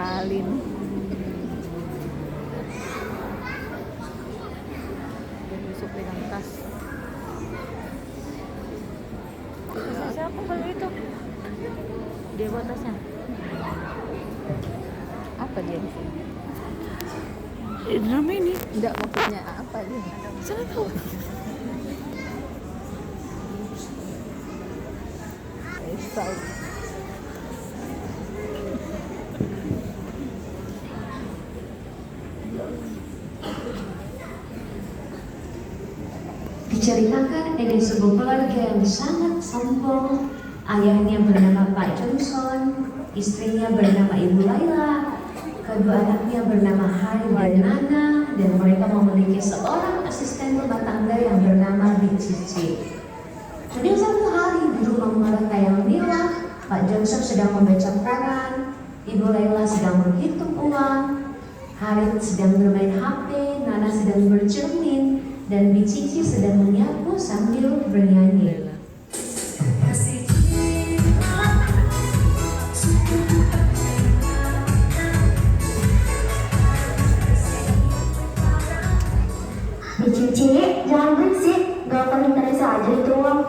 Alin. Yusuf pegang tas. Siapa kalau itu? Dia bawa tasnya. Apa dia di sini? Drama ini? Enggak, maksudnya apa dia? Sana tahu. Esau. Diceritakan ada sebuah keluarga yang sangat sombong. Ayahnya bernama Pak Johnson, istrinya bernama Ibu Laila, kedua anaknya bernama Hari dan Nana, dan mereka memiliki seorang asisten rumah tangga yang bernama Bi Cici. Pada satu hari di rumah mereka yang mewah, Pak Johnson sedang membaca koran, Ibu Laila sedang menghitung uang, Hari sedang bermain HP, Nana sedang bercermin, dan Bi Cici sedang menyapu sambil bernyanyi. Bi Cici, jangan berisik, gak akan Teresa aja itu uang.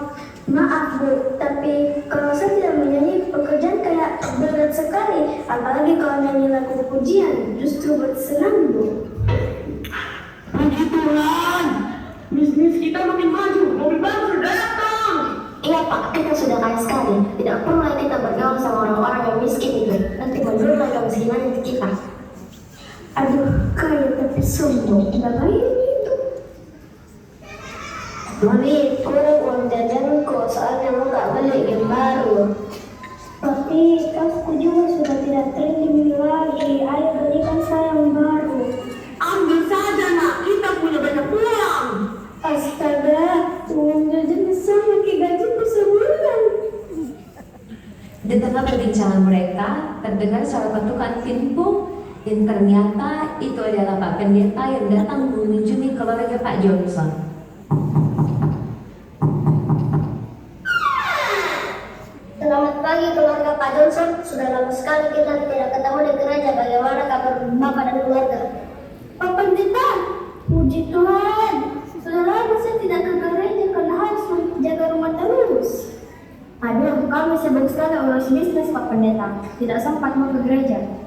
Maaf Bu, tapi kalau saya tidak menyanyi pekerjaan kayak berat sekali, apalagi kalau nyanyi lagu pujian, justru bersenang Bu. Puji Tuhan, bisnis kita makin maju, mobil baru sudah datang. Iya Pak, kita sudah kaya sekali. Tidak perlu lagi kita bergaul sama orang-orang yang miskin itu. Nanti menurunkan kemiskinan kita. Aduh, kaya tapi sombong. Ngapain itu? Mami, kurang uang jajanku, soalnya mau gak beli game baru. Tapi tasku juga sudah tidak trending lagi. Ayo belikan saya yang baru. Ambil saja nak, kita punya banyak uang. Astaga, uang jajan sama kayak gajiku sebulan. Di tengah perbincangan mereka, terdengar salah satu pintu dan ternyata itu adalah Pak Pendeta yang datang mengunjungi keluarga Pak Johnson. Selamat pagi keluarga Pak Johnson. Sudah lama sekali kita tidak ketemu di gereja. Bagaimana kabar Bapak dan keluarga? Pak Pendeta, puji Tuhan. Sudah lama saya tidak ke gereja karena harus jaga rumah terus. Aduh, kami sibuk sekali urus bisnis Pak Pendeta. Tidak sempat mau ke gereja.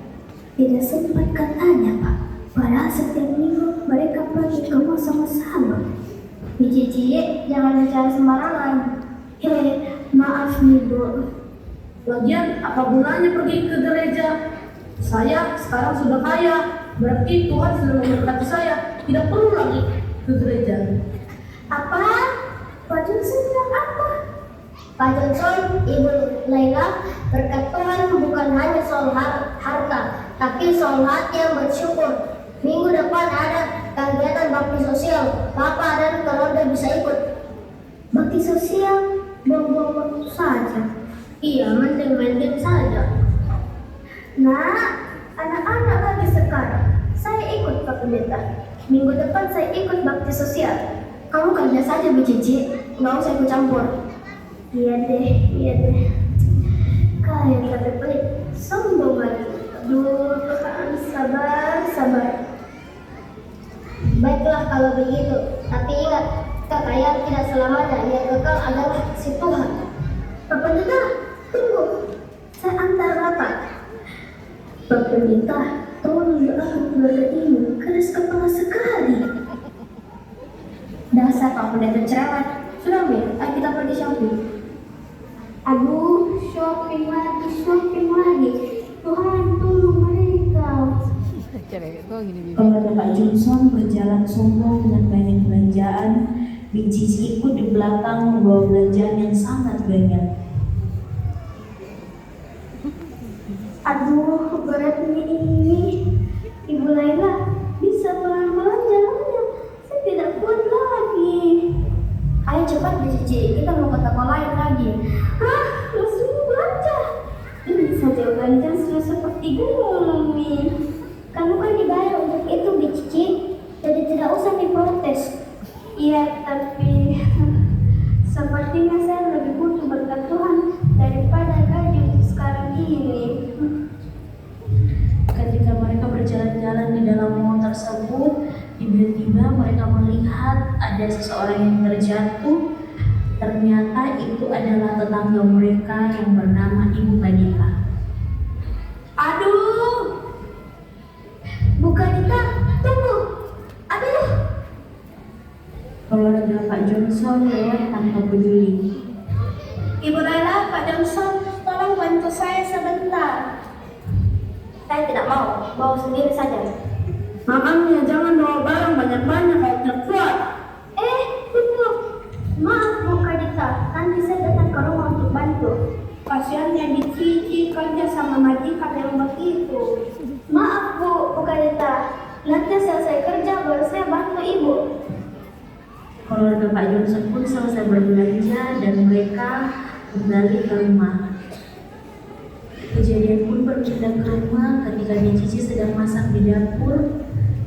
Tidak sempat katanya Pak. Padahal setiap minggu mereka pergi ke mall sama-sama. Bi Cici, jangan bicara sembarangan. Maaf nih Bu. Lagian apa gunanya pergi ke gereja? Saya sekarang sudah kaya, berarti Tuhan sudah memberkati saya. Tidak perlu lagi ke gereja. Apa? Pak Johnson bilang apa? Pak Johnson, Ibu Laila, berkat Tuhan bukan hanya soal harta, tapi soal hati yang bersyukur. Minggu depan ada kegiatan bakti sosial. Bapak dan keluarga bisa ikut. Bakti sosial? Buang-buang waktu saja. Iya, mending-mending saja. Nah, anak-anak lagi sekarang. Saya ikut Pak Pendeta. Minggu depan saya ikut bakti sosial. Kamu kerja saja Bu Cici, nggak usah ikut campur. Iya deh. Kalian tapi pelit, sombong lagi. Aduh, Tuhan, sabar. Baiklah kalau begitu, tapi ingat, kekayaan tidak selamanya, yang kekal adalah si Tuhan. Pak Pendeta, tunggu. Saya antar Bapak. Pak Pendeta, tolong doakan keluarga ini, keras kepala sekali. Dasar Pak Pendeta cerewet. Sudah Mir, ayo kita pergi shopping. Aduh, shopping lagi. Tuhan, tolong mereka. Cerewet tuh gini. Keluarga Pak Johnson berjalan sombong dengan banyak belanjaan. Bi Cici ikut di belakang membawa belanjaan yang sangat banyak. Aduh, beratnya ini. Ibu Laila, bisa pelan-pelan jalannya. Saya tidak kuat lagi. Ayo cepat Bu Cici, kita mau ke toko lain lagi. Langsung belanja. Ini saja belanja sudah seperti gunung nih. Kamu kan dibayar untuk itu Bu Cici, jadi tidak usah diprotes. Iya, tapi sepertinya saya lebih butuh berkat Tuhan daripada gaji untuk sekarang ini. melihat ada seseorang yang terjatuh. Ternyata itu adalah tetangga mereka yang bernama Ibu Kadita. Aduh, Bu Kadita, tunggu. Aduh. Keluarga Pak Johnson lewat tanpa peduli. Ibu Laila, Pak Johnson, tolong bantu saya sebentar. Saya tidak mau, bawa sendiri saja. Makanya jangan bawa barang banyak-banyak kalau tidak kuat. Tunggu. Maaf Bu Kadita, nanti saya datang ke rumah untuk bantu. Kasihannya Cici kerja sama majikan yang begitu. Maaf Bu Kadita, nanti selesai kerja baru saya bantu Ibu. Keluarga Pak Johnson pun selesai berbelanja dan mereka kembali ke rumah. Kejadian pun berpindah ke rumah ketika Cici sedang masak di dapur.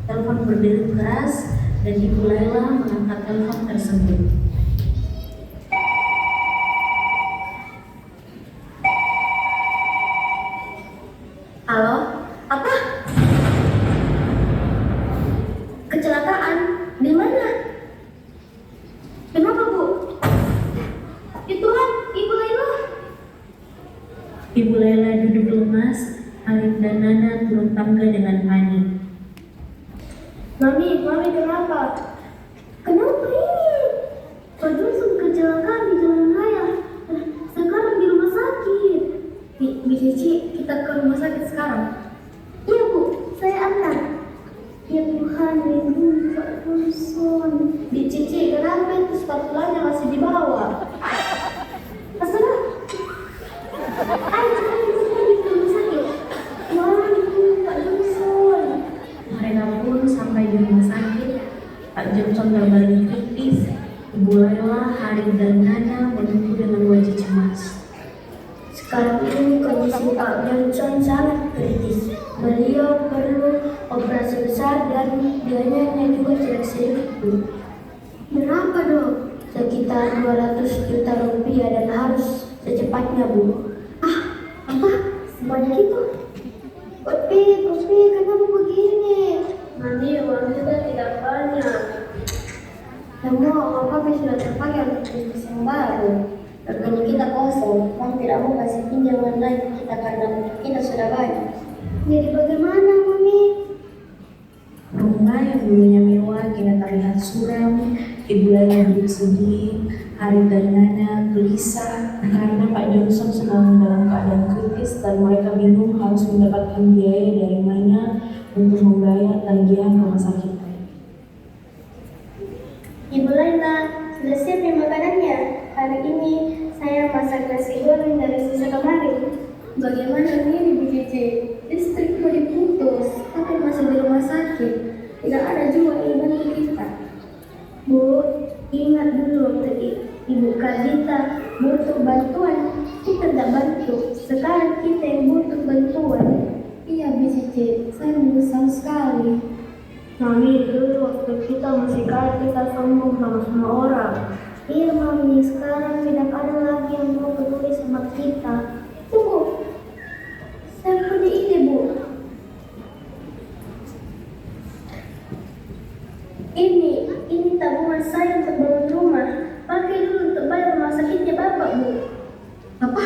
Telepon berdering keras dan Ibu Laila mengangkat telepon tersebut. Halo? Apa? Kecelakaan? Di mana? Kenapa Bu? Ya Tuhan, Ibu Laila. Ibu Laila duduk lemas, Alif dan Nana turun tangga dengan panik. Mami kenapa? Kenapa ini? Pak Johnson kecelakaan di jalan raya. Sekarang di rumah sakit. Bi Cici, kita ke rumah sakit sekarang. Iya Bu, saya antar. Ya Tuhan, lindungi Pak Johnson. Bi Cici, kenapa itu spatulanya masih di bawah? Masalah. Ayo ke rumah sakit. Mami, Pak Johnson. Mereka pun sampai di rumah sakit. Pak Johnson terbalik kritis. Ibu Laila, Harif dan Nana menunggu dengan wajah cemas. Sekarang ini kondisi Pak Johnson sangat kritis. Beliau perlu operasi besar dan biayanya juga tidak sedikit Bu. Berapa dok? Sekitar 200 juta rupiah dan harus secepatnya Bu. Apa? Sebanyak itu? Kopi, kenapa begini? Mami, uang kita tidak banyak. Semua uang kopi sudah terpakai untuk bisnis yang baru. Rekening kita kosong, Bang tidak mau kasih pinjaman lagi kita karena kita sudah banyak. Jadi bagaimana, Mami? Rumah yang dulunya mewah kini terlihat suram. Ibu Laila duduk sedih. Harif dan Nana gelisah karena Pak Johnson sedang dalam keadaan kritis dan mereka bingung harus mendapatkan biaya dari mana untuk membayar tagihan rumah sakit. Ibu Laila, sudah siap ya makanannya? Hari ini saya masak nasi goreng dari sisa kemarin. Bagaimana ini Bu Cici? Listrik mau diputus, tapi masih di rumah sakit. Tidak ada juga yang bantu kita. Bu, ingat dulu waktu Ibu Kadita butuh bantuan, kita tidak bantu. Sekarang kita yang butuh bantuan. Iya Bu Cici, saya menyesal sekali. Mami, dulu waktu kita masih kaya kita sombong sama semua orang. Iya Mami, sekarang tidak ada lagi yang mau peduli sama kita. Tunggu, saya punya ide Bu. Ini tabungan saya untuk bangun rumah. Pakai dulu untuk bayar rumah sakitnya Bapak Bu. Apa?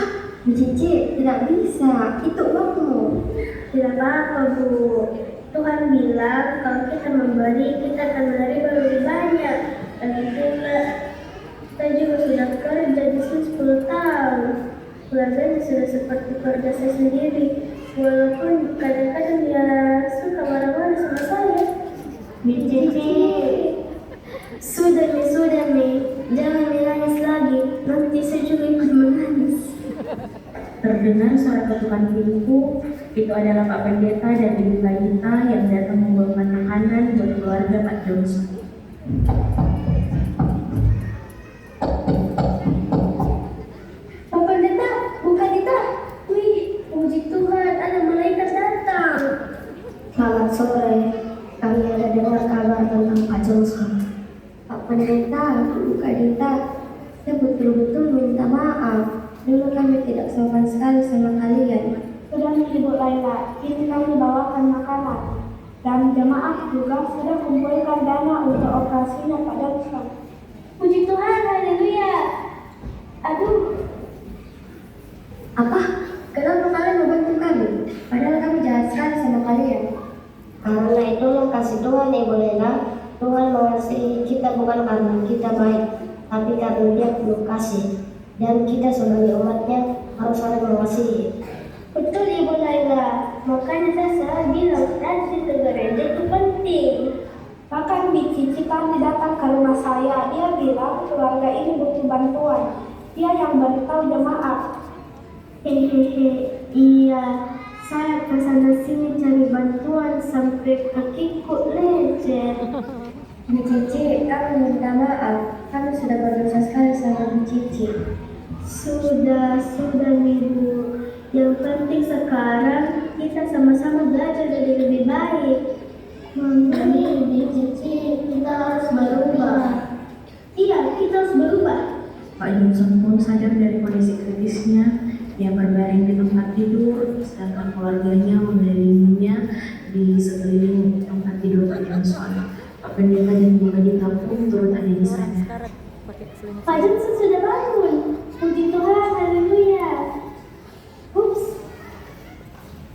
Bu Cici, tidak bisa. Itu uangmu. Tidak apa-apa Bu. Tuhan bilang kalau kita memberi, kita akan menerima lebih banyak. Lagi pula, saya juga sudah kerja di sini 10 tahun. Keluarganya sudah seperti keluarga saya sendiri. Walaupun kadang-kadang dia suka marah-marah sama saya. Cici, sudah nih, jangan menangis lagi. Nanti saya juga ikut menangis. Terdengar suara ketukan pintu. Itu adalah Pak Pendeta dan Ibu Kadita yang datang membawakan makanan buat keluarga Pak Johnson. Pak Pendeta, Bu Kadita. Wih, puji Tuhan, ada malaikat datang. Selamat sore. Kami ada dengar kabar tentang Pak Johnson. Pak Pendeta, Bu Kadita, saya betul-betul minta maaf. Dulu kami tidak sopan sekali sama kalian. Sudah Ibu Laila, ini kami bawakan makanan. Dan dan jemaah juga sudah kumpulkan dana untuk operasinya Pak Johnson. Puji Tuhan, haleluya. Aduh, apa? Kenapa kalian membantu kami? Padahal kami jahat sekali sama kalian. Karena itu kasih Tuhan Ibu Lela. Tuhan mengasihi kita bukan karena kita baik, tapi karena Dia penuh kasih. Dan kita sebagai umatnya harus saling mengasihi. Betul Ibu Laila, makanya saya selalu bilang rajin ke gereja itu penting. Bahkan Bi Cici tadi datang ke rumah saya, dia bilang keluarga ini butuh bantuan. Dia yang beritahu jemaat. Hehehe, iya, saya kesana sini cari bantuan sampai kakiku lecet. Bu Cici, kami minta maaf, kami sudah berdosa sekali sama Bu Cici. Sudah Ibu. Yang penting sekarang kita sama-sama belajar jadi lebih baik. Amin, Bu Cici, kita harus berubah. Iya, kita harus berubah. Pak Johnson pun sadar dari kondisi kritisnya. Dia berbaring di tempat tidur, sedangkan keluarganya mengelilinginya di sekeliling tempat tidur Pak Johnson. Pak Pendeta dan Bu Kadita pun turut ada di sana. Pak Johnson sudah bangun. Puji Tuhan, haleluya. Ups.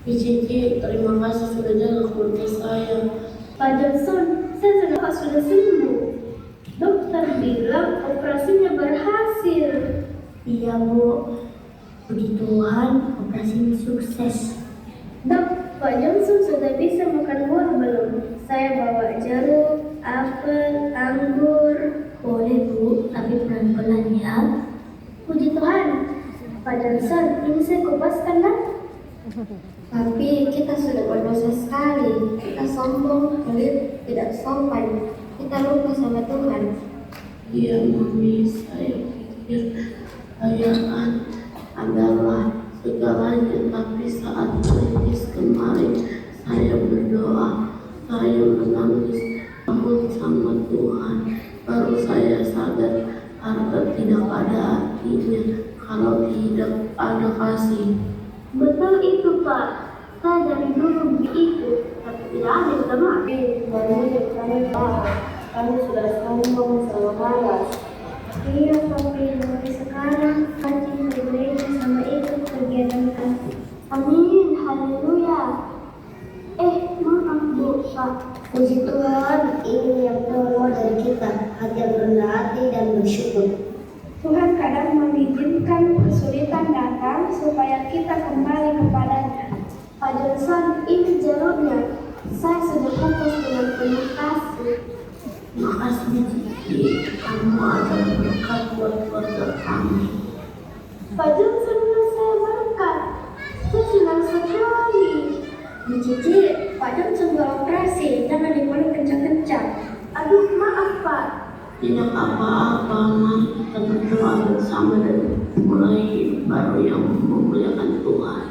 Cici, terima kasih sudah jaga keluarga saya. Pak Johnson, saya sudah sembuh. Dokter bilang operasinya berhasil. Iya Bu, puji Tuhan operasinya sukses. Dok, Pak Johnson sudah bisa makan buah belum? Saya bawa jeruk, apel, anggur. Boleh Bu, tapi pelan-pelan ya. Puji Tuhan, Pak Johnson, ini saya kupaskan kan? Tapi kita sudah berdosa sekali. Kita sombong, pelit, tidak sopan. Kita lupa sama Tuhan. Iya Mami, saya pikir kekayaan adalah segalanya, tapi saat kritis kemarin saya berdoa, saya menangis, mohon sama Tuhan. Baru saya sadar harta tidak ada artinya kalau tidak ada kasih. Betul itu Pak. Saya dari dulu begitu, tapi tidak ada yang sama. Baru kami kami sudah sombong sama malas. Iya tapi mulai sekarang rajin ke gereja sama ikut kegiatan kasih. Amin, haleluya. Maaf Bu, Pak. Puji Tuhan, ini yang keluar dari kita, hati yang rendah hati dan bersyukur. Tuhan kadang mengizinkan kesulitan datang supaya kita kembali kepadanya. Pak Johnson, ini jeruknya. Saya sudah kukus dengan penuh kasih. Makasih Cici, kamu adalah berkat buat keluarga kami. Pak Johnson yang saya berkat. Saya senang sekali. Bu Cici, Pak Johnson beroperasi, jangan dipeluk kencang-kencang. Aduh, maaf Pak. Tidak apa-apa, mari kita berdoa bersama dan mulai hidup baru yang memuliakan Tuhan.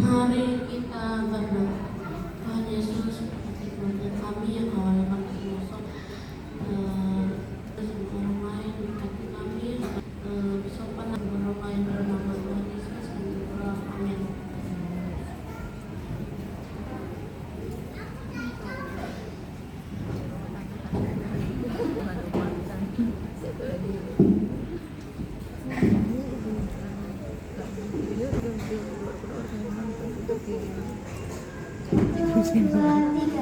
Mari kita berdoa. Tuhan Yesus, seperti keluarga kami yang awalnya kami masuk terus orang lain berkati kami sopan dan orang lain bernama Tuhan Yesus kami berdoa. Amin. Hati